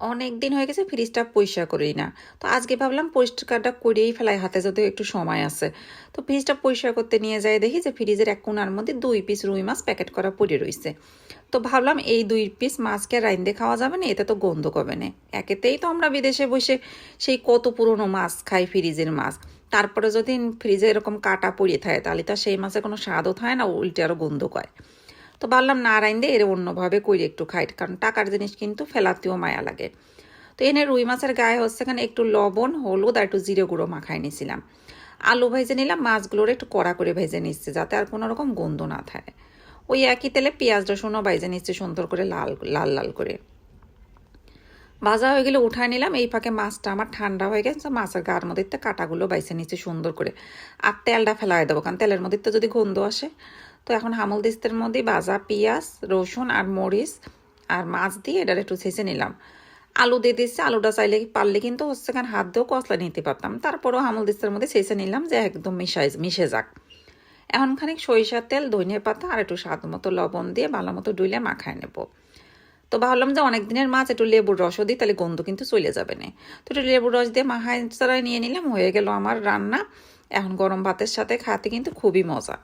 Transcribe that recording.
অনেক দিন হয়ে গেছে ফ্রিজটা পরিষ্কার করি না। তো আজকে ভাবলাম পরিষ্কারটা করেই ফেলাই, হাতে যদিও একটু সময় আছে। তো ফ্রিজটা পরিষ্কার করতে নিয়ে যাই, দেখি যে ফ্রিজের এক কোণার মধ্যে 2 পিস রুই মাছ প্যাকেট করা পড়ে রইছে। তো ভাবলাম এই 2 পিস মাছকে রাইন্দে খাওয়া যাবে না, এতে তো গন্ধ কবে না। একেতেই তো আমরা বিদেশে বসে সেই কত পুরনো মাছ খাই, ফ্রিজের মাছ। তারপরে যদি ফ্রিজে এরকম কাটা পড়ে থাকে তাহলে তো সেই মাছের কোনো স্বাদও থাকে না, উল্টে আরও গন্ধ কয়। তো ভাবলাম না রাইন্দে এর অন্যভাবে কইরে একটু খাই, কারণ টাকার জিনিস কিন্তু ফেলাতেও মায়া লাগে। তো এনে রুই মাছের গায়ে হচ্ছে এখানে একটু লবণ, হলুদ আর একটু জিরে গুঁড়ো মাখায় নিয়েছিলাম। আলু ভেজে নিলাম, মাছগুলোর একটু কড়া করে ভেজে নিচ্ছে যাতে আর কোনো রকম গন্ধ না থাকে। ওই একই তেলে পেঁয়াজ রসুনও ভেজে নিচ্ছে সুন্দর করে, লাল লাল লাল করে। ভাজা হয়ে গেলে উঠায় নিলাম। এই ফাঁকে মাছটা আমার ঠান্ডা হয়ে গেছে, মাছের গার মধ্যে কাঁটাগুলো বাইছে নিচ্ছে সুন্দর করে। আর তেলটা ফেলাই দেবো, কারণ তেলের মধ্যে তো যদি গন্ধ আসে। তো এখন হামল দিস্তের মধ্যে ভাজা পেঁয়াজ রসুন আর মরিচ আর মাছ দিয়ে এটা একটু ছেঁচে নিলাম। আলু দিয়ে দিচ্ছে, আলুটা চাইলে পারলে কিন্তু হচ্ছে কারণ হাত দিয়েও কষলা নিতে পারতাম, তারপরেও হামল দিস্তের মধ্যে ছেঁচে নিলাম যে একদম মিশে যাক। এখন খানিক সরিষার তেল, ধনিয়া পাতা আর একটু স্বাদ মতো লবণ দিয়ে ভালো মতো ডুইলে মাখায় নেব। তো ভাবলাম যে অনেক দিনের মাছ, একটু লেবুর রসও দিই, তাহলে গন্ধ কিন্তু চলে যাবে না। তো একটু লেবুর রস দিয়ে মাখায় নিয়ে নিলাম, হয়ে গেল আমার রান্না। এখন গরম ভাতের সাথে খাতে কিন্তু খুবই মজা।